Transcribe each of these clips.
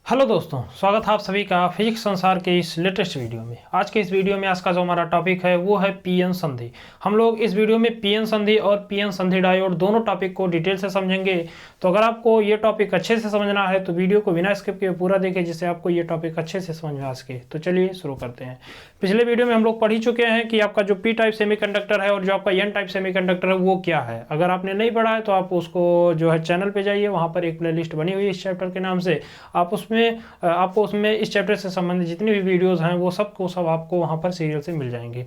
Hello दोस्तों, स्वागत है आप सभी का फिजिक्स संसार के इस लेटेस्ट वीडियो में। आज के इस वीडियो में आज का जो हमारा टॉपिक है वो है पीएन संधि। हम लोग इस वीडियो में पीएन संधि और पीएन संधि डायोड दोनों टॉपिक को डिटेल से समझेंगे। तो अगर आपको ये टॉपिक अच्छे से समझना है तो वीडियो को बिना स्किप किए पूरा देखें, जिससे आपको ये टॉपिक अच्छे से समझ में आ सके। तो चलिए शुरू करते हैं। पिछले वीडियो में हम लोग पढ़ ही चुके हैं कि आपका जो पी टाइप सेमीकंडक्टर है और जो आपका एन टाइप सेमीकंडक्टर है वो क्या है। अगर आपने नहीं पढ़ा है तो आप उसको जो है चैनल पे जाइए, वहाँ पर एक प्लेलिस्ट बनी हुई है इस चैप्टर के नाम से। आपको उसमें इस चैप्टर से संबंधित जितनी भी वीडियोस हैं वो सब आपको वहाँ पर सीरियल से मिल जाएंगे।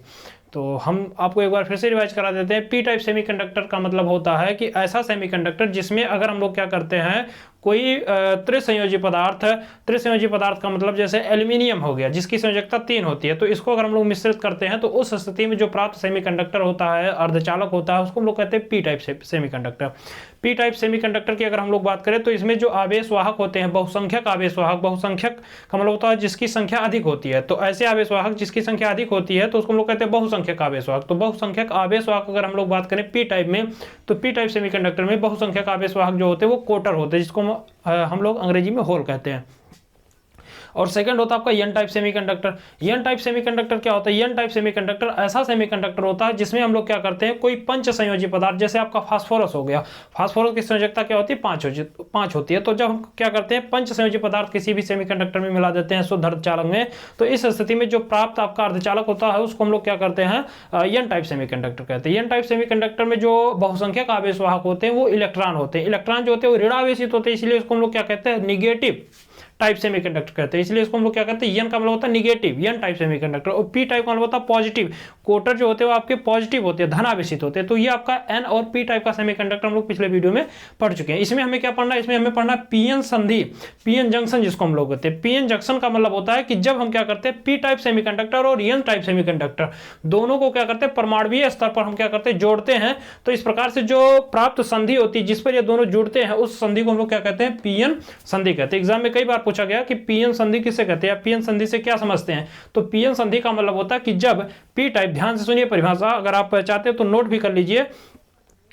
तो हम आपको एक बार फिर से रिवाइज करा देते हैं। पी टाइप सेमीकंडक्टर का मतलब होता है कि ऐसा सेमीकंडक्टर जिसमें अगर हम लोग क्या करते हैं, कोई त्रिसंयोजी पदार्थ का मतलब जैसे एल्यूमिनियम हो गया जिसकी संयोजकता 3 होती है, तो इसको अगर हम लोग मिश्रित करते हैं तो उस स्थिति में जो प्राप्त सेमीकंडक्टर होता है, अर्धचालक होता है, उसको हम लोग कहते हैं P type semiconductor. P type semiconductor की अगर हम लोग बात करें तो इसमें जो आवेश वाहक होते हैं, बहुसंख्यक आवेश वाहक, बहुसंख्यक का मतलब होता है जिसकी संख्या अधिक होती है। तो ऐसे आवेश वाहक जिसकी संख्या अधिक होती है तो उसको हम लोग कहते हैं बहुसंख्यक आवेश वाहक। तो बहुसंख्यक आवेश वाहक अगर हम लोग बात करें पी टाइप में, तो पी टाइप सेमीकंडक्टर में बहुसंख्यक आवेश वाहक जो होते हैं वो कोटर होते हैं, जिसको हम लोग अंग्रेजी में होल कहते हैं। और सेकंड होता है आपका N type semiconductor. N type semiconductor क्या होता है? एन टाइप सेमीकंडक्टर ऐसा सेमीकंडक्टर होता है जिसमें हम लोग क्या करते हैं, कोई पंच संयोजी पदार्थ, जैसे आपका फास्फोरस हो गया, फास्फोरस की संयोजकता क्या होती है? 5 होती है। तो जब हम क्या करते हैं, पंच संयोजी पदार्थ किसी भी सेमीकंडक्टर में मिला देते हैं शुद्ध अर्धचालक में, तो इस स्थिति में जो प्राप्त आपका अर्धचालक होता है उसको हम लोग क्या करते हैं, एन टाइप सेमीकंडक्टर कहते हैं। एन टाइप सेमीकंडक्टर में जो बहुसंख्यक आवेश वाहक होते हैं वो इलेक्ट्रॉन होते हैं। इलेक्ट्रॉन जो होते हैं वो ऋणावेशित होते हैं, इसलिए उसको हम लोग क्या कहते हैं, निगेटिव टाइप सेमीकंडक्टर कहते हैं। इसलिए इसको हम लोग क्या कहते हैं, एन का मतलब होता है निगेटिव, एन टाइप सेमीकंडक्टर। और पी टाइप का मतलब होता है पॉजिटिव। कोटर जो होते हैं वो आपके पॉजिटिव होते हैं, धनावेशित होते हैं। तो ये आपका एन और पी टाइप का सेमीकंडक्टर हम लोग पिछले वीडियो में पढ़ चुके हैं। इसमें हमें क्या पढ़ना है, इसमें हमें पढ़ना है पीएन संधि, पीएन जंक्शन जिसको हम लोग कहते हैं। पीएन जंक्शन का मतलब होता है कि जब हम क्या करते हैं, पी टाइप सेमीकंडक्टर और एन टाइप सेमीकंडक्टर दोनों को क्या करते हैं, परमाणुीय स्तर पर हम क्या करते हैं, जोड़ते हैं। तो इस प्रकार से जो प्राप्त संधि होती है जिस पर ये दोनों जुड़ते हैं उस संधि को हम लोग क्या कहते हैं, पीएन संधि कहते हैं। एग्जाम में कई बार पूछा गया कि पीएन संधि किसे कहते हैं, पीएन संधि से क्या समझते हैं। तो पीएन संधि का मतलब होता है कि जब पी टाइप, ध्यान से सुनिए परिभाषा, अगर आप चाहते हो तो नोट भी कर लीजिए,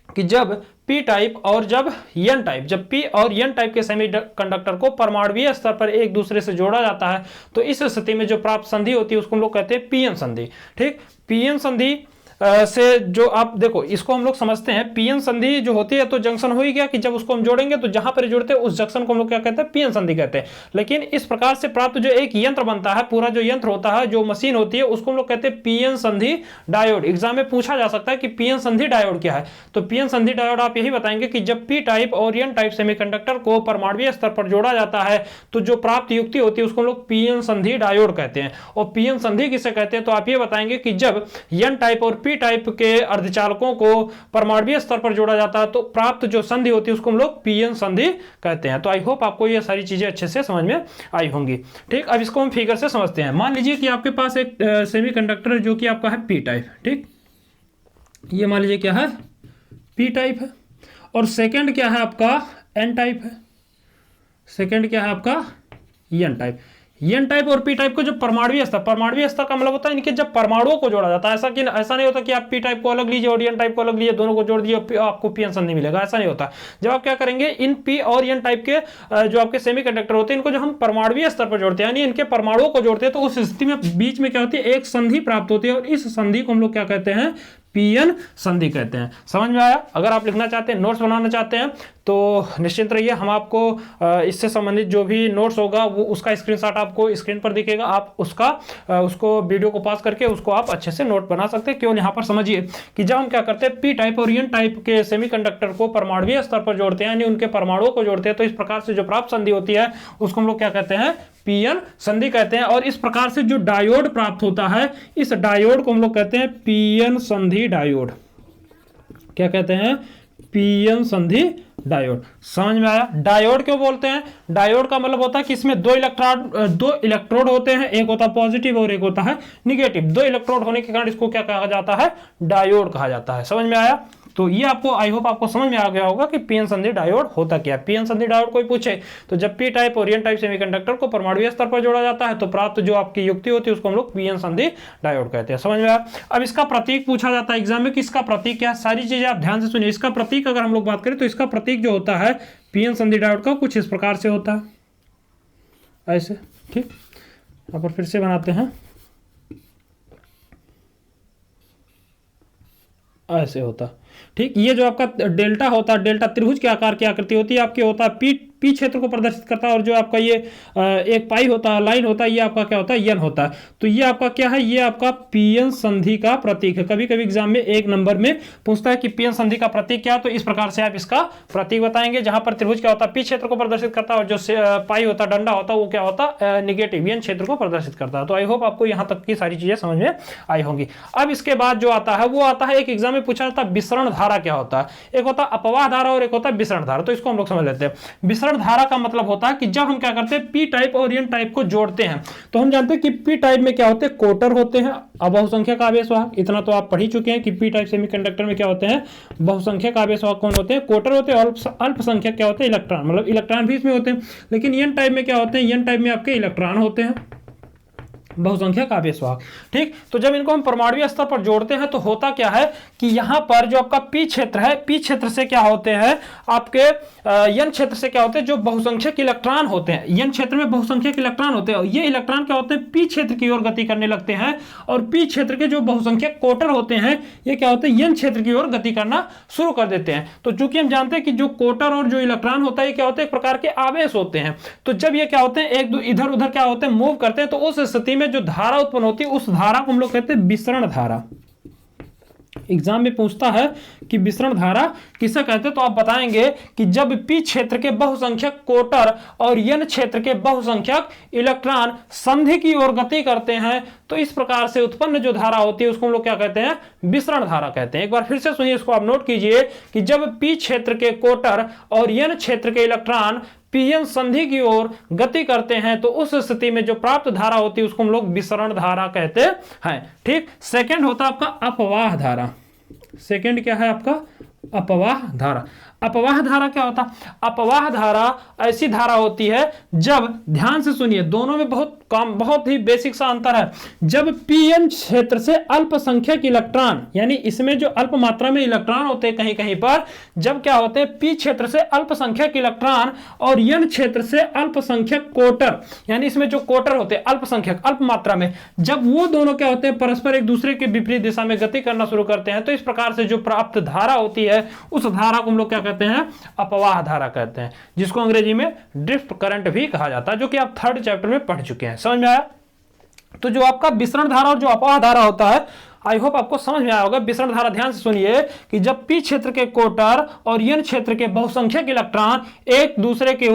कि जब पी टाइप और जब एन टाइप, जब पी और एन टाइप के सेमीकंडक्टर को परमाणुीय स्तर पर एक दूसरे से जोड़ा जाता है तो इस स्थिति में जो प्राप्त संधि होती है उसको हम लोग कहते हैं पीएन संधि। ठीक, पीएन संधि से जो आप देखो, इसको हम लोग समझते हैं, पीएन संधि जो होती है तो जंक्शन हो ही गया कि जब उसको हम जोड़ेंगे तो जहां पर जुड़ते हैं उस जंक्शन को हम लोग क्या कहते हैं, पीएन संधि कहते हैं। लेकिन इस प्रकार से प्राप्त जो एक यंत्र बनता है, पूरा जो यंत्र होता है, जो मशीन होती है, उसको हम लोग कहते हैं पीएन संधि डायोड। एग्जाम में पूछा जा सकता है कि पीएन संधि डायोड क्या है। तो पीएन संधि डायोड आप यही बताएंगे कि जब पी टाइप और एन टाइप सेमीकंडक्टर को परमाणुीय स्तर पर जोड़ा जाता है तो जो प्राप्त युक्ति होती है उसको हम लोग पीएन संधि डायोड कहते हैं। और पीएन संधि किसे कहते हैं, तो आप ये बताएंगे कि जब एन टाइप और पी टाइप के अर्धचालकों को परमाणुीय स्तर पर जोड़ा जाता है तो प्राप्त जो संधि होती है उसको हम लोग पीएन संधि कहते हैं। तो आई होप आपको ये सारी चीजें अच्छे से समझ में आई होंगी। ठीक, अब इसको हम फिगर से समझते हैं। मान लीजिए कि आपके पास एक सेमीकंडक्टर जो कि आपका है पी टाइप। ठीक, ये मान लीजिए क्या है, पी टाइप है। और सेकंड क्या है आपका, एन टाइप है। सेकंड क्या है आपका, एन टाइप। एन टाइप और पी टाइप को जो परमाणुीय स्तर का मतलब होता है इनके जब परमाणुओं को जोड़ा जाता है। ऐसा नहीं होता कि आप पी टाइप को अलग लीजिए और एन टाइप को अलग लीजिए, दोनों को जोड़ दिए आपको पीएन संधि मिलेगा, ऐसा नहीं होता। जब आप क्या करेंगे, इन पी और एन टाइप के जो आपके सेमीकंडक्टर होते हैं इनको जो हम परमाणुीय स्तर पर जोड़ते हैं, यानी इनके परमाणुओं को जोड़ते हैं, तो उस स्थिति में बीच में क्या होती है, एक संधि प्राप्त होती है और इस संधि को हम लोग क्या कहते हैं, पीएन संधि कहते हैं। समझ में आया? अगर आप लिखना चाहते हैं, नोट्स बनाना चाहते हैं तो निश्चिंत रहिए, हम आपको इससे संबंधित जो भी नोट्स होगा वो उसका स्क्रीनशॉट आपको स्क्रीन पर दिखेगा। आप उसको वीडियो को पास करके उसको आप अच्छे से नोट बना सकते हैं। केवल यहाँ पर समझिए कि जब हम क्या करते हैं, पी टाइप और एन टाइप के सेमीकंडक्टर को परमाणुीय स्तर पर जोड़ते हैं, यानी उनके परमाणुओं को जोड़ते हैं, तो इस प्रकार से जो प्राप्त संधि होती है उसको हम लोग क्या कहते हैं, पीएन संधि कहते हैं। और इस प्रकार से जो डायोड प्राप्त होता है, इस डायोड को हम लोग कहते हैं पीएन संधि डायोड। क्या कहते हैं, पीएन संधि डायोड। समझ में आया? डायोड क्यों बोलते हैं? डायोड का मतलब होता है कि इसमें दो इलेक्ट्रोड होते हैं, एक होता है पॉजिटिव और एक होता है निगेटिव। दो इलेक्ट्रोड होने के कारण इसको क्या कहा जाता है, डायोड कहा जाता है। समझ में आया? तो ये आपको, आई होप आपको समझ में आ गया होगा कि पीएन संधि डायोड होता क्या है। पीएन संधि डायोड कोई पूछे तो जब पी टाइप और एन टाइप सेमीकंडक्टर को परमाणुीय स्तर पर जोड़ा जाता है तो प्राप्त जो आपकी युक्ति होती है उसको हम लोग पीएन संधि डायोड कहते हैं। समझ में आया? अब इसका प्रतीक पूछा जाता है एग्जाम में कि इसका प्रतीक क्या है। सारी चीजें आप ध्यान से सुनिए। इसका प्रतीक अगर हम लोग बात करें तो इसका प्रतीक जो होता है पीएन संधि डायोड का कुछ इस प्रकार से होता है। ऐसे, ठीक। यहाँ पर फिर से बनाते हैं, ऐसे होता, ठीक। ये जो आपका डेल्टा होता है, डेल्टा त्रिभुज के आकार की आकृति होती है आपकी, होता है पी क्षेत्र को प्रदर्शित करता है। और जो आपका ये एक पाई होता है, लाइन होता है, ये आपका क्या होता है, यन होता है। तो ये आपका क्या है, ये आपका पीएन संधि का प्रतीक है। कभी कभी एग्जाम में 1 नंबर में पूछता है कि पीएन संधि का प्रतीक क्या है, तो इस प्रकार से आप इसका प्रतीक बताएंगे। जहां पर त्रिभुज क्या होता है, पी क्षेत्र को प्रदर्शित करता है, और जो पाई होता है, डंडा होता है, वो क्या होता है, निगेटिव यन क्षेत्र को प्रदर्शित करता है। तो आई होप आपको यहां तक की सारी चीजें समझ में आई होंगी। अब इसके बाद जो आता है, वो आता है, एक एग्जाम में पूछा जाता है विसरण धारा क्या होता है। एक होता है अपवाह धारा और एक होता है विसरण धारा। तो इसको हम लोग समझ लेते हैं। विसरण धारा का मतलब होता है कि जब हम क्या करते हैं, पी टाइप और एन टाइप को जोड़ते हैं, तो हम जानते हैं कि पी टाइप में क्या होते हैं, कोटर होते हैं, बहुसंख्यक आवेश वाहक। इतना तो आप पढ़ ही चुके हैं कि पी टाइप सेमीकंडक्टर में क्या होते हैं, बहुसंख्यक आवेश वाहक कौन होते हैं, कोटर होते हैं। अल्पसंख्यक क्या होते हैं, इलेक्ट्रॉन, मतलब इलेक्ट्रॉन भी इसमें होते हैं। लेकिन एन टाइप में क्या होते हैं, एन टाइप में आपके इलेक्ट्रॉन होते हैं, बहुसंख्यक आवेश वाहक, ठीक। तो जब इनको हम परमाणु स्तर पर जोड़ते हैं तो होता क्या है कि यहां पर जो आपका पी क्षेत्र है, पी क्षेत्र से क्या होते हैं आपके यन क्षेत्र से क्या होते हैं, जो बहुसंख्यक इलेक्ट्रॉन होते हैं, यन क्षेत्र में बहुसंख्यक इलेक्ट्रॉन होते हैं, और ये इलेक्ट्रॉन क्या होते हैं, पी क्षेत्र की ओर गति करने लगते हैं। और पी क्षेत्र के जो बहुसंख्यक कोटर होते हैं, ये क्या होते हैं, यन क्षेत्र की ओर गति करना शुरू कर देते हैं। तो चूंकि हम जानते हैं कि जो कोटर और जो इलेक्ट्रॉन होता है, ये क्या होते हैं, एक प्रकार के आवेश होते हैं। तो जब ये क्या होते हैं, एक इधर उधर क्या होते हैं, मूव करते हैं, तो उस स्थिति में जो धारा उत्पन्न होती है, उस धारा को हम लोग कहते हैं विसरण धारा। एग्जाम में पूछता है कि विसरण धारा किसे कहते हैं, तो आप बताएंगे कि जब पी क्षेत्र के बहुसंख्यक कोटर और एन क्षेत्र के बहुसंख्यक इलेक्ट्रॉन संधि की ओर गति करते हैं, तो इस प्रकार से उत्पन्न जो धारा होती है उसको हम लोग क्या कहते हैं, विसरण धारा कहते हैं। एक बार फिर से सुनिए, इसको आप नोट कीजिए कि जब पी क्षेत्र के कोटर और एन क्षेत्र के इलेक्ट्रॉन पीएन संधि की ओर गति करते हैं, तो उस स्थिति में जो प्राप्त धारा होती है उसको हम लोग विसरण धारा कहते हैं, ठीक। सेकंड होता है आपका अपवाह धारा। सेकंड क्या है आपका, अपवाह धारा। अपवाह धारा क्या होता है, अपवाह धारा ऐसी धारा होती है जब, ध्यान से सुनिए, दोनों में बहुत ही बेसिक सा अंतर है। जब पीएन क्षेत्र से अल्पसंख्यक इलेक्ट्रॉन, यानी इसमें जो अल्प मात्रा में इलेक्ट्रॉन होते हैं कहीं कहीं पर, जब क्या होते हैं, पी क्षेत्र से अल्पसंख्यक इलेक्ट्रॉन और एन क्षेत्र से अल्पसंख्यक कोटर, यानी इसमें जो कोटर होते हैं अल्पसंख्यक, अल्प मात्रा में, जब वो दोनों क्या होते हैं, परस्पर एक दूसरे के विपरीत दिशा में गति करना शुरू करते हैं, तो इस प्रकार से जो प्राप्त धारा होती है, उस धारा को हम लोग क्या कहते हैं, अपवाह धारा कहते हैं, जिसको अंग्रेजी में ड्रिफ्ट करंट भी कहा जाता है, जो कि आप 3rd चैप्टर में पढ़ चुके हैं। समझ में आया। तो जो आपका विसरण धारा और जो अपवाह धारा होता है, आई होप आपको समझ में आया होगा। विसरण धारा, ध्यान से सुनिए कि जब पी क्षेत्र के कोटर और एन क्षेत्र के बहुसंख्यक इलेक्ट्रॉन एक दूसरे की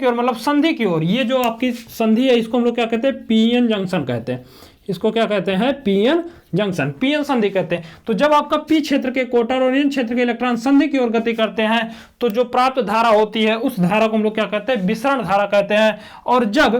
ओर मतलब संधि की ओर, ये जो आपकी संधि है इसको हम लोग क्या कहते हैं, पीएन जंक्शन कहते हैं। इसको क्या कहते हैं, पीएन जंक्शन, पीएन संधि कहते हैं। तो जब आपका पी क्षेत्र के कोटर और एन क्षेत्र के इलेक्ट्रॉन संधि की ओर गति करते हैं, तो जो प्राप्त धारा होती है उस धारा को हम लोग क्या कहते हैं, विसरण धारा कहते हैं। और जब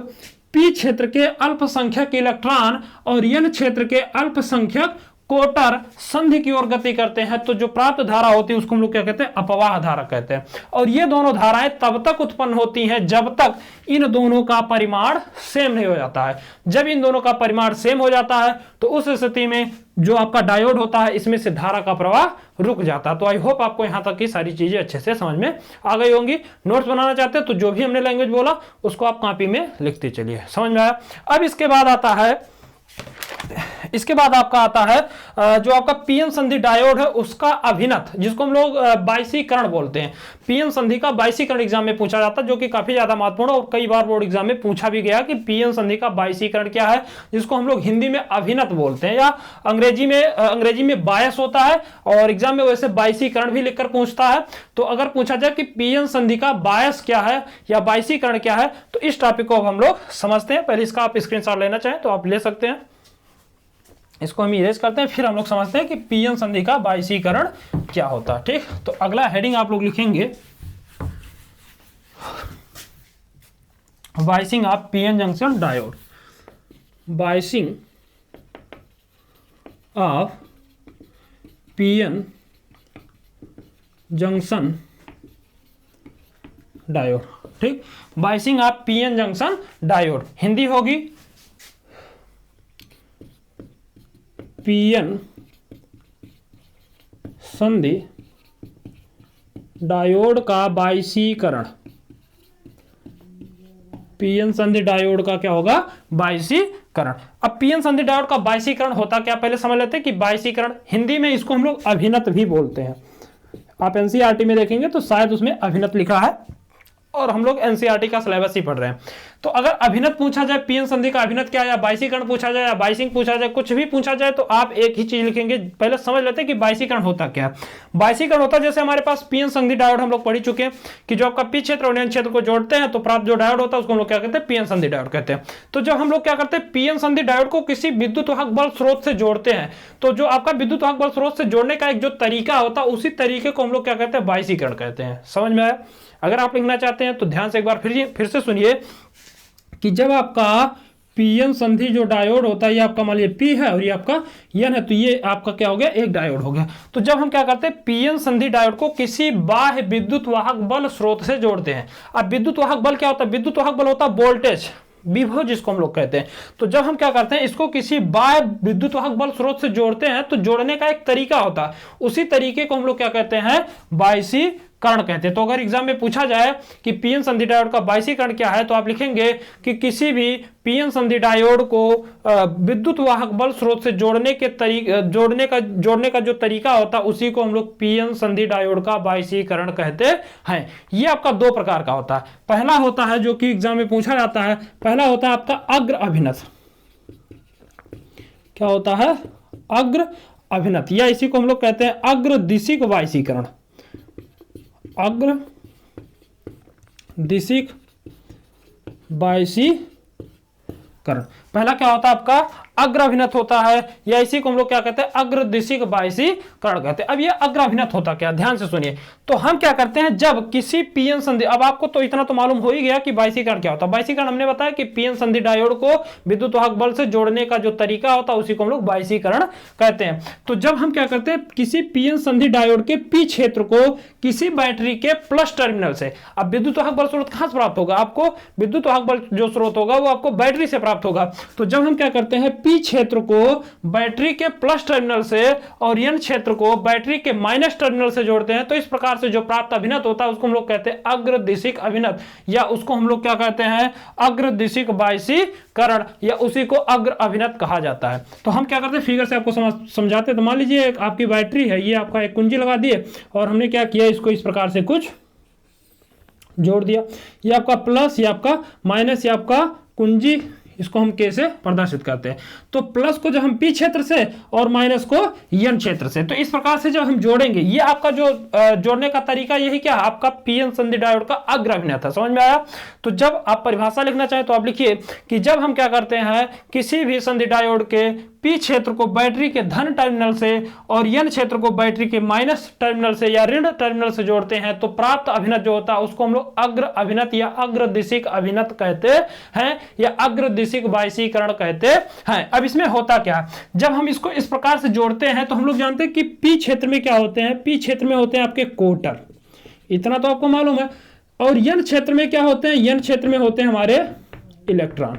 पी क्षेत्र के अल्पसंख्यक इलेक्ट्रॉन और एन क्षेत्र के अल्पसंख्यक कोटर संधि की ओर गति करते हैं, तो जो प्राप्त धारा होती है उसको हम लोग क्या कहते हैं, अपवाह धारा कहते हैं। और ये दोनों धाराएं तब तक उत्पन्न होती हैं जब तक इन दोनों का परिमाण सेम नहीं हो जाता है। जब इन दोनों का परिमाण सेम हो जाता है, तो उस स्थिति में जो आपका डायोड होता है, इसमें से धारा का प्रवाह रुक जाता है। तो आई होप आपको यहां तक की सारी चीजें अच्छे से समझ में आ गई होंगी। नोट्स बनाना चाहते हैं तो जो भी हमने लैंग्वेज बोला उसको आप कॉपी में लिखते चलिए। समझ में आया। अब इसके बाद आपका आता है जो आपका पीएन संधि डायोड है उसका अभिनत, जिसको हम लोग बाइसीकरण बोलते हैं। पीएन संधि का बाइसीकरण एग्जाम में पूछा जाता है, जो कि काफी ज्यादा महत्वपूर्ण और कई बार बोर्ड एग्जाम में पूछा भी गया कि पीएन संधि का बाइसीकरण क्या है, जिसको हम लोग हिंदी में अभिनत बोलते हैं, या अंग्रेजी में बायस होता है, और एग्जाम में वैसे बाइसीकरण भी लिखकर पूछता है। तो अगर पूछा जाए कि पीएन संधि का बायस क्या है या बाइसीकरण क्या है, तो इस टॉपिक को हम लोग समझते हैं। पहले इसका आप स्क्रीनशॉट लेना चाहें तो आप ले सकते हैं। इसको हम इरेज करते हैं, फिर हम लोग समझते हैं कि पीएन संधि का बाइसीकरण क्या होता है। ठीक, तो अगला हेडिंग आप लोग लिखेंगे biasing of PN junction diode. Biasing of PN junction diode. ठीक, biasing of PN junction diode Hindi होगी पीएन संधि डायोड का बाइसीकरण। पीएन संधि डायोड का क्या होगा, बायसीकरण। अब पीएन संधि डायोड का बायसीकरण होता क्या, पहले समझ लेते हैं कि बायसीकरण हिंदी में इसको हम लोग अभिनत भी बोलते हैं। आप एनसीईआरटी में देखेंगे तो शायद उसमें अभिनत लिखा है, और हम लोग एनसीईआरटी का सिलेबस ही पढ़ रहे हैं। तो अगर अभिनत पूछा जाए, पीएन संधि का अभिनत क्या है, या बायसीकरण पूछा जाए, या बायसिंग पूछा जाए, कुछ भी पूछा जाए, तो आप एक ही चीज लिखेंगे। पहले समझ लेते हैं कि बायसीकरण होता क्या है। बायसीकरण होता है, जैसे हमारे पास पीएन संधि डायोड हम लोग पढ़ चुके हैं कि जो आपका पी क्षेत्र और एन क्षेत्र को जोड़ते हैं तो प्राप्त जो डायोड होता है उसको हम लोग क्या कहते हैं, पीएन संधि डायोड कहते हैं। तो जब हम लोग क्या करते हैं, पीएन संधि डायोड को किसी विद्युत वाहक बल स्रोत से जोड़ते हैं, तो जो आपका विद्युत वाहक बल स्रोत से जोड़ने का एक जो तरीका होता है, उसी तरीके को हम लोग क्या कहते हैं, बायसीकरण कहते हैं। समझ में आया? अगर आप लिखना चाहते हैं तो ध्यान से एक बार फिर से सुनिए कि जब आपका पीएन संधि जो डायोड होता है, ये आपका मान लीजिए पी है और ये आपका एन है, तो ये आपका क्या हो गया, एक डायोड हो गया। तो जब हम क्या करते हैं, पीएन संधि डायोड को किसी बाह्य विद्युत वाहक बल स्रोत से जोड़ते हैं। अब विद्युत वाहक बल क्या होता है, विद्युत वाहक बल होता है वोल्टेज, विभव जिसको हम लोग कहते हैं। तो जब हम क्या करते हैं, इसको किसी बाह्य विद्युत वाहक बल स्रोत से जोड़ते हैं, तो जोड़ने का एक तरीका होता है, उसी तरीके को हम लोग क्या कहते हैं, बायसीकरण कहते हैं। तो अगर एग्जाम में पूछा जाए कि पीएन संधि डायोड का बायसीकरण क्या है, तो आप लिखेंगे कि किसी भी पीएन संधि डायोड को विद्युत वाहक बल स्रोत से जोड़ने का जो तरीका होता है, उसी को हम लोग पीएन संधि डायोड का बायसीकरण कहते हैं। ये आपका दो प्रकार का होता है। पहला होता है जो कि एग्जाम में पूछा जाता है, पहला होता है आपका अग्र अभिनत। क्या होता है, अग्र अभिनत, या इसी को हम लोग कहते हैं अग्र दिशिक बायसीकरण। अग्र दिशिक बायसीकरण पहला क्या होता है, आपका अग्र अभिनत होता है, या इसी को हम लोग क्या कहते हैं, अग्र दिशिक बायसीकरण कहते हैं। अब ये अग्र अभिनत होता क्या, ध्यान से सुनिए। तो हम क्या करते हैं, जब किसी पीएन संधि, अब आपको तो इतना तो मालूम हो ही गया कि बायसीकरण क्या होता है। बायसीकरण हमने बताया कि पीएन संधि डायोड को विद्युत वाहक बल से जोड़ने का जो तरीका होता है, उसी को हम लोग बायसीकरण कहते हैं। तो जब हम क्या करते हैं, किसी पीएन संधि डायोड के पी क्षेत्र को किसी बैटरी के प्लस टर्मिनल से, अब विद्युत वाहक बल स्रोत कहां से प्राप्त होगा, आपको विद्युत वाहक बल जो स्रोत होगा वो आपको बैटरी से प्राप्त होगा। तो जब हम क्या करते हैं, पी क्षेत्र को बैटरी के प्लस टर्मिनल से और एन क्षेत्र को बैटरी के माइनस टर्मिनल से जोड़ते हैं, तो इस प्रकार से जो प्राप्त अभिनत होता है उसको हम लोग कहते हैं अग्र दिशिक अभिनत, या उसको हम लोग क्या कहते हैं, अग्र दिशिक बायसीकरण, या उसी को अग्र अभिनत कहा जाता है। तो हम क्या करते हैं, फिगर से आपको समझाते हैं। तो मान लीजिए आपकी बैटरी है, ये आपका एक कुंजी लगा दिए और हमने क्या किया, इसको इस प्रकार से कुछ जोड़ दिया। ये आपका प्लस, ये आपका माइनस, ये आपका कुंजी, इसको हम के से प्रदर्शित करते हैं। तो प्लस को जब हम पी क्षेत्र से और माइनस को एन क्षेत्र से, तो इस प्रकार से जब हम जोड़ेंगे, ये आपका जो जोड़ने का तरीका यही क्या, आपका पीएन संधि डायोड का अग्र अभिनत है। समझ में आया? तो जब आप परिभाषा लिखना चाहें तो आप लिखिए कि जब हम क्या करते हैं, किसी भी संधि डायोड के पी क्षेत्र को बैटरी के धन टर्मिनल से और एन क्षेत्र को बैटरी के माइनस टर्मिनल से या ऋण टर्मिनल से जोड़ते हैं, तो प्राप्त अभिनत जो होता है उसको हम लोग अग्र अभिनत या अग्र दिशिक अभिनत कहते हैं, या अग्र दिशिक बायसीकरण कहते हैं। अब इसमें होता क्या है, जब हम इसको इस प्रकार से जोड़ते हैं, तो हम लोग जानते हैं कि पी क्षेत्र में क्या होते हैं, पी क्षेत्र में होते हैं आपके कोटर, इतना तो आपको मालूम है। और एन क्षेत्र में क्या होते हैं, एन क्षेत्र में होते हैं हमारे इलेक्ट्रॉन।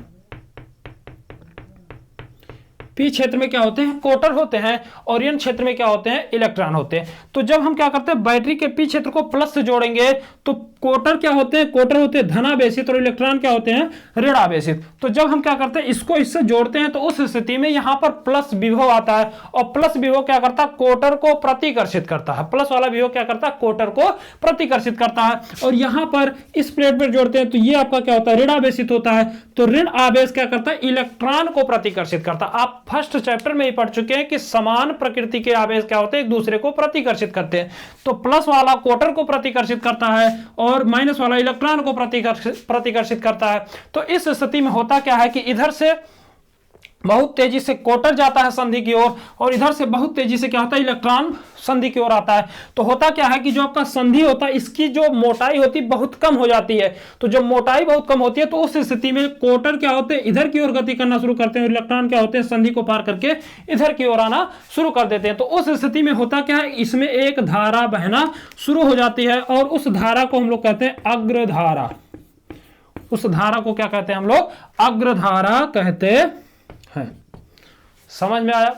पी क्षेत्र में क्या होते हैं, कोटर होते हैं, और एन क्षेत्र में क्या होते हैं, इलेक्ट्रॉन होते हैं। तो जब हम क्या करते हैं, बैटरी के पी क्षेत्र को प्लस से जोड़ेंगे, तो कोटर क्या होते हैं, कोटर होते हैं धनावेशित, और इलेक्ट्रॉन क्या होते हैं, ऋणावेशित। तो जब हम क्या करते हैं, इसको इससे जोड़ते हैं, तो उस स्थिति में यहां पर प्लस विभव आता है, और प्लस विभव क्या करता है, कोटर को प्रतिकर्षित करता है। प्लस वाला विभव क्या करता है, कोटर को प्रतिकर्षित करता है। और यहां पर इस प्लेट पर जोड़ते हैं, तो ये आपका क्या होता है, ऋणावेशित होता है। तो ऋण आवेश क्या करता है, इलेक्ट्रॉन को प्रतिकर्षित करता है। आप फर्स्ट चैप्टर में ही पढ़ चुके हैं कि समान प्रकृति के आवेश क्या होते हैं, एक दूसरे को प्रतिकर्षित करते हैं। तो प्लस वाला कोटर को प्रतिकर्षित करता है और माइनस वाला इलेक्ट्रॉन को प्रतिकर्षित करता है। तो इस स्थिति में होता क्या है कि इधर से बहुत तेजी से कोटर जाता है संधि की ओर, और इधर से बहुत तेजी से क्या होता है, इलेक्ट्रॉन संधि की ओर आता है। तो होता क्या है कि जो आपका संधि होता है, इसकी जो मोटाई होती है बहुत कम हो जाती है। तो जब मोटाई बहुत कम होती है, तो उस स्थिति में कोटर क्या होते हैं, इधर की ओर गति करना शुरू करते हैं, इलेक्ट्रॉन क्या होते हैं, संधि को पार करके इधर की ओर आना शुरू कर देते हैं। तो उस स्थिति में होता क्या है, इसमें एक धारा बहना शुरू हो जाती है, और उस धारा को हम लोग कहते हैं अग्रधारा। उस धारा को क्या कहते हैं हम लोग, अग्रधारा कहते हैं। समझ में आया?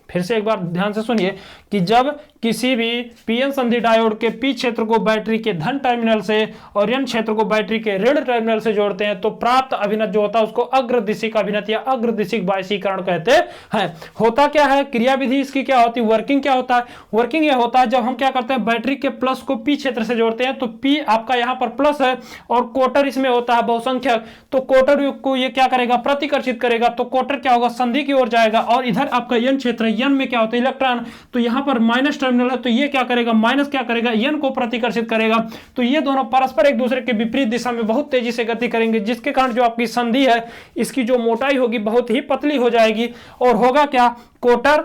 फिर से एक बार ध्यान से सुनिए कि जब किसी भी पीएन संधि डायोड के पी क्षेत्र को बैटरी के धन टर्मिनल से और एन क्षेत्र को बैटरी के ऋण टर्मिनल से जोड़ते हैं तो प्राप्त अभिनत जो होता है उसको अग्रदिशिक अभिनत या अग्रदिशिक बायसीकरण कहते हैं। होता क्या है, क्रियाविधि इसकी क्या होती है, वर्किंग क्या होता है, वर्किंग यह होता है जब हम क्या करते हैं बैटरी के प्लस को पी क्षेत्र से जोड़ते हैं तो पी आपका यहां पर प्लस है और कोटर इसमें होता है बहुसंख्यक, तो कोटर को ये क्या करेगा, प्रतिकर्षित करेगा, तो कोटर क्या होगा, संधि की ओर जाएगा और इधर आपका एन क्षेत्र, एन में क्या होता है इलेक्ट्रॉन, तो यहां पर माइनस टर्मिनल है तो ये क्या करेगा, माइनस क्या करेगा, एन को प्रतिकर्षित करेगा, तो ये दोनों परस्पर एक दूसरे के विपरीत दिशा में बहुत तेजी से गति करेंगे, जिसके कारण जो आपकी संधि है इसकी जो मोटाई होगी बहुत ही पतली हो जाएगी और होगा क्या, कोटर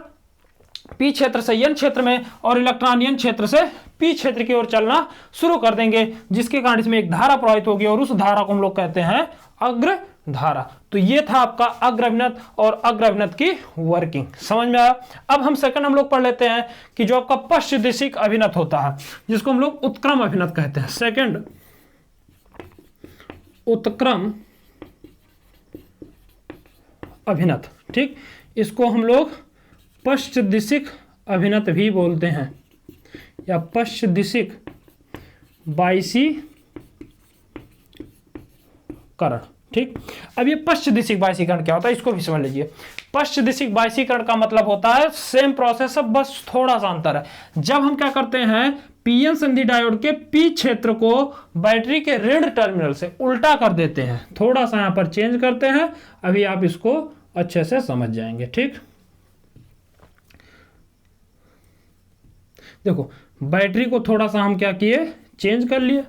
पी क्षेत्र से एन क्षेत्र में और इलेक्ट्रॉन एन क्षेत्र से पी क्षेत्र की ओर चलना शुरू कर देंगे, जिसके कारण इसमें एक धारा प्रवाहित होगी और उस धारा को हम लोग कहते हैं अग्र धारा। तो ये था आपका अग्रभिनत और अग्रभिनत की वर्किंग, समझ में आया। अब हम सेकंड हम लोग पढ़ लेते हैं कि जो आपका पश्चदिशिक अभिनत होता है जिसको हम लोग उत्क्रम अभिनत कहते हैं। सेकंड उत्क्रम अभिनत, ठीक, इसको हम लोग पश्चदिशिक अभिनत भी बोलते हैं या पश्चदिशिक बायसीकरण, ठीक। अब ये पश्चदिशिक बायसीकरण क्या होता है इसको भी समझ लीजिए। पश्चदिशिक बायसीकरण का मतलब होता है सेम प्रोसेस, बस थोड़ा सा अंतर है। जब हम क्या करते हैं पीएन संधि डायोड के पी क्षेत्र को बैटरी के ऋण टर्मिनल से उल्टा कर देते हैं, थोड़ा सा यहां पर चेंज करते हैं, अभी आप इसको अच्छे से समझ जाएंगे, ठीक। देखो बैटरी को थोड़ा सा हम क्या किए, चेंज कर लिए,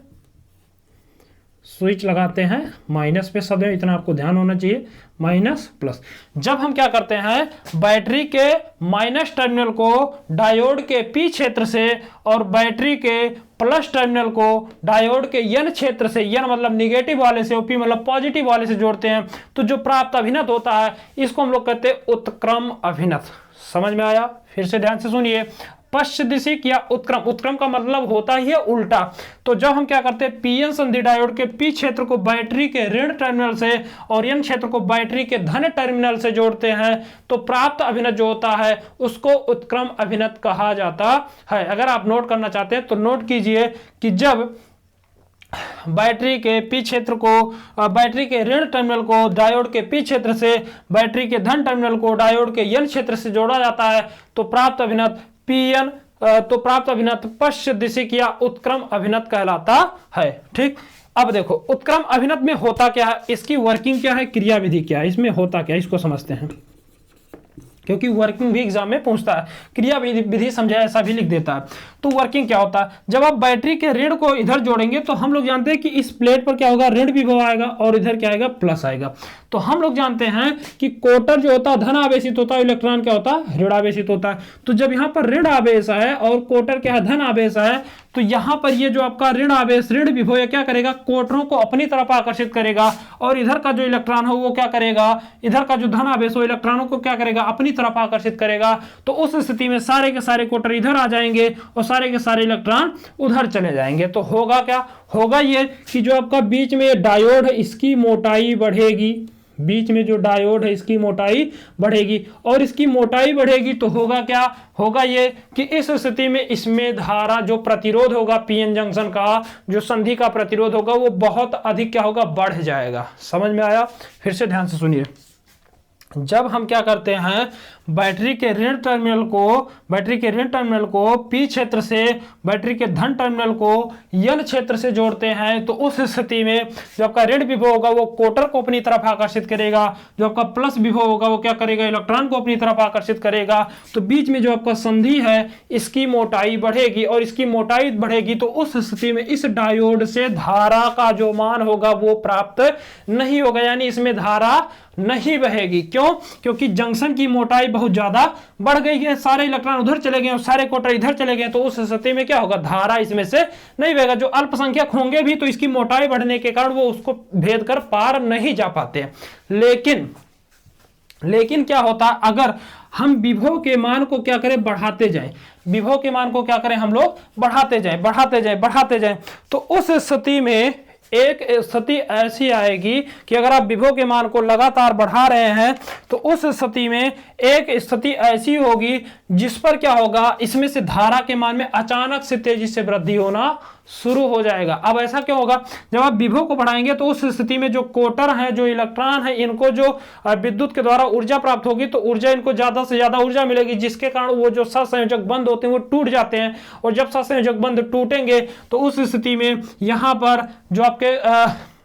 स्विच लगाते हैं माइनस पे, शब्द इतना आपको ध्यान होना चाहिए, माइनस प्लस। जब हम क्या करते हैं बैटरी के माइनस टर्मिनल को डायोड के पी क्षेत्र से और बैटरी के प्लस टर्मिनल को डायोड के एन क्षेत्र से, एन मतलब निगेटिव वाले से और पी मतलब पॉजिटिव वाले से जोड़ते हैं, तो जो प्राप्त अभिनत होता है इसको हम लोग कहते हैं उत्क्रम अभिनत। समझ में आया, फिर से ध्यान से सुनिए। पश्चदिशिक या उत्क्रम, उत्क्रम का मतलब होता ही है उल्टा। तो जब हम क्या करते हैं पीएन संधि डायोड के पी क्षेत्र को बैटरी के ऋण टर्मिनल से और एन क्षेत्र को बैटरी के धन टर्मिनल से जोड़ते हैं तो प्राप्त अभिनत जो होता है उसको उत्क्रम अभिनत कहा जाता है। अगर आप नोट करना चाहते हैं तो नोट कीजिए कि जब बैटरी के पी क्षेत्र को, बैटरी के ऋण टर्मिनल को डायोड के पी क्षेत्र से बैटरी के धन टर्मिनल को डायोड के एन क्षेत्र से जोड़ा जाता है तो प्राप्त अभिनत पीएन, तो प्राप्त अभिनत पश्चदिशिक या उत्क्रम अभिनत कहलाता है, ठीक। अब देखो उत्क्रम अभिनत में होता क्या है, इसकी वर्किंग क्या है, क्रियाविधि क्या है, इसमें होता क्या है इसको समझते हैं, क्योंकि वर्किंग भी एग्जाम में पूछता है, क्रिया विधि समझाया ऐसा भी लिख देता है। तो वर्किंग क्या होता है, जब आप बैटरी के ऋण को इधर जोड़ेंगे तो हम लोग जानते हैं कि इस प्लेट पर क्या होगा, ऋण विभव आएगा और इधर क्या आएगा, प्लस आएगा। तो हम लोग जानते हैं कि कोटर जो होता है धन आवेशित होता है, इलेक्ट्रॉन क्या होता है, ऋण आवेशित होता है। तो जब यहाँ पर ऋण आवेश है और कोटर क्या है, धन आवेश है, तो यहाँ पर ये जो आपका ऋण आवेश, ऋण विभव क्या करेगा, कोटरों को अपनी तरफ आकर्षित करेगा और इधर का जो इलेक्ट्रॉन हो वो क्या करेगा, इधर का जो धन आवेश हो इलेक्ट्रॉनों को क्या करेगा, अपनी तरफ आकर्षित करेगा। तो उस स्थिति में सारे के सारे कोटर इधर आ जाएंगे और सारे के सारे इलेक्ट्रॉन उधर चले जाएंगे। तो होगा क्या, होगा ये कि जो आपका बीच में डायोड है इसकी मोटाई बढ़ेगी, बीच में जो डायोड है इसकी मोटाई बढ़ेगी और इसकी मोटाई बढ़ेगी तो होगा क्या, होगा ये कि इस स्थिति में इसमें धारा जो प्रतिरोध होगा पीएन जंक्शन का, जो संधि का प्रतिरोध होगा वो बहुत अधिक क्या होगा, बढ़ जाएगा। समझ में आया, फिर से ध्यान से सुनिए। जब हम क्या करते हैं बैटरी के ऋण टर्मिनल को पी क्षेत्र से बैटरी के धन टर्मिनल को एन क्षेत्र से जोड़ते हैं तो उस स्थिति में जो आपका ऋण विभव होगा वो कोटर को अपनी तरफ आकर्षित करेगा, जो आपका प्लस विभव होगा वो क्या करेगा, इलेक्ट्रॉन को अपनी तरफ आकर्षित करेगा। तो बीच में जो आपका संधि है इसकी मोटाई बढ़ेगी और इसकी मोटाई बढ़ेगी तो उस स्थिति में इस डायोड से धारा का जो मान होगा वो प्राप्त नहीं होगा, यानी इसमें धारा नहीं बहेगी। क्यों, क्योंकि जंक्शन की मोटाई बहुत ज्यादा बढ़ गई है, सारे इलेक्ट्रॉन उधर चले गए और सारे कोटर इधर चले गए, तो उस स्थिति में क्या होगा, धारा इसमें से नहीं बहेगा। जो अल्पसंख्यक होंगे भी तो इसकी मोटाई बढ़ने के कारण वो उसको भेद कर पार नहीं जा पाते। लेकिन क्या होता, अगर हम विभव के मान को क्या करें, बढ़ाते जाएं, विभव के मान को क्या करें हम लोग बढ़ाते जाएं, तो उस स्थिति में एक स्थिति ऐसी आएगी कि अगर आप विभव के मान को लगातार बढ़ा रहे हैं तो उस स्थिति में एक स्थिति ऐसी होगी जिस पर क्या होगा, इसमें से धारा के मान में अचानक से तेजी से वृद्धि होना शुरू हो जाएगा। अब ऐसा क्यों होगा, जब आप विभव को बढ़ाएंगे तो उस स्थिति में जो कोटर है, जो इलेक्ट्रॉन है, इनको जो विद्युत के द्वारा ऊर्जा प्राप्त होगी तो ऊर्जा, इनको ज्यादा से ज्यादा ऊर्जा मिलेगी, जिसके कारण वो जो सहसंयोजक बंध होते हैं वो टूट जाते हैं। और जब सहसंयोजक बंध टूटेंगे तो उस स्थिति में यहां पर जो आपके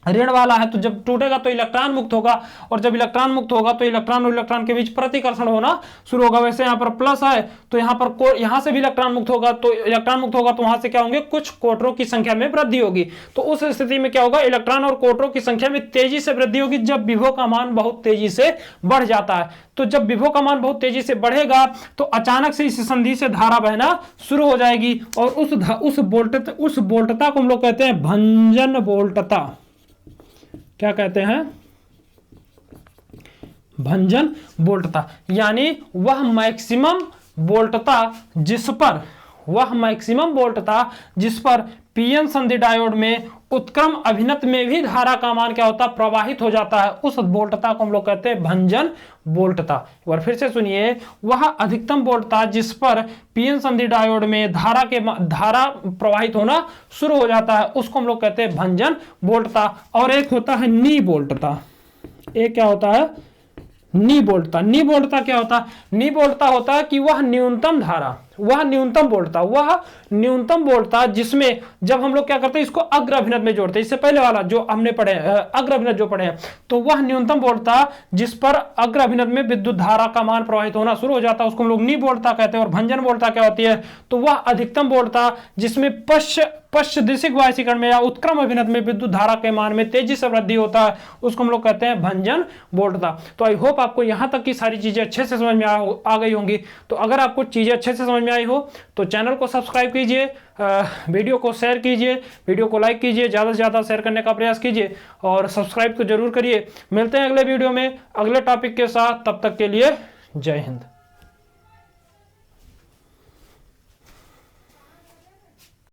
ऋण वाला है, तो जब टूटेगा तो इलेक्ट्रॉन मुक्त होगा, और जब इलेक्ट्रॉन मुक्त होगा तो इलेक्ट्रॉन और इलेक्ट्रॉन के बीच प्रतिकर्षण होना शुरू होगा। वैसे यहाँ पर प्लस है तो यहाँ से भी इलेक्ट्रॉन मुक्त होगा, तो इलेक्ट्रॉन मुक्त होगा तो वहां से क्या होंगे, कुछ कोटरों की संख्या में वृद्धि होगी। तो उस स्थिति में क्या होगा, इलेक्ट्रॉन और कोटरों की संख्या में तेजी से वृद्धि होगी जब विभव का मान बहुत तेजी से बढ़ जाता है। तो जब विभव का मान बहुत तेजी से बढ़ेगा तो अचानक से इस संधि से धारा बहना शुरू हो जाएगी, और उस वोल्टता को हम लोग कहते हैं भंजन वोल्टता। क्या कहते हैं, भंजन वोल्टता, यानी वह मैक्सिमम वोल्टता जिस पर पीएन संधि डायोड में उत्क्रम अभिनत में भी धारा का मान क्या होता, प्रवाहित हो जाता है, उस वोल्टता को हम लोग कहते हैं भंजन वोल्टता। एक बार फिर से सुनिए, वह अधिकतम वोल्टता जिस पर पीएन संधि डायोड में धारा प्रवाहित होना शुरू हो जाता है उसको हम लोग कहते हैं भंजन वोल्टता। और एक होता है नी वोल्टता। एक क्या होता है, नी वोल्टता। नी वोल्टता क्या होता है, नी वोल्टता होता है कि वह न्यूनतम धारा, वह न्यूनतम वोल्टता जिसमें जब हम लोग क्या करते हैं, इसको अग्र अभिनत में जोड़ते हैं, इससे पहले वाला जो हमने पढ़े अग्र अभिनत जो पढ़े हैं, तो वह न्यूनतम वोल्टता जिस पर अग्र अभिनत में विद्युत धारा का मान प्रवाहित होना शुरू हो जाता है उसको हम लोग नी वोल्टता कहते हैं। और भंजन वोल्टता क्या होती है, तो वह अधिकतम वोल्टता जिसमें पश्च दिशिक वायसीकरण में या उत्क्रम अभिनत में विद्युत धारा के मान में तेजी से वृद्धि होता है उसको हम लोग कहते हैं भंजन वोल्टता। तो आई होप आपको यहां तक की सारी चीजें अच्छे से समझ में आ गई होंगी। तो अगर आपको चीजें अच्छे से समझ में आई हो तो चैनल को सब्सक्राइब कीजिए, वीडियो को शेयर कीजिए, वीडियो को लाइक कीजिए, ज़्यादा से ज़्यादा शेयर करने का प्रयास कीजिए और सब्सक्राइब तो जरूर करिए। मिलते हैं अगले वीडियो में अगले टॉपिक के साथ, तब तक के लिए जय हिंद।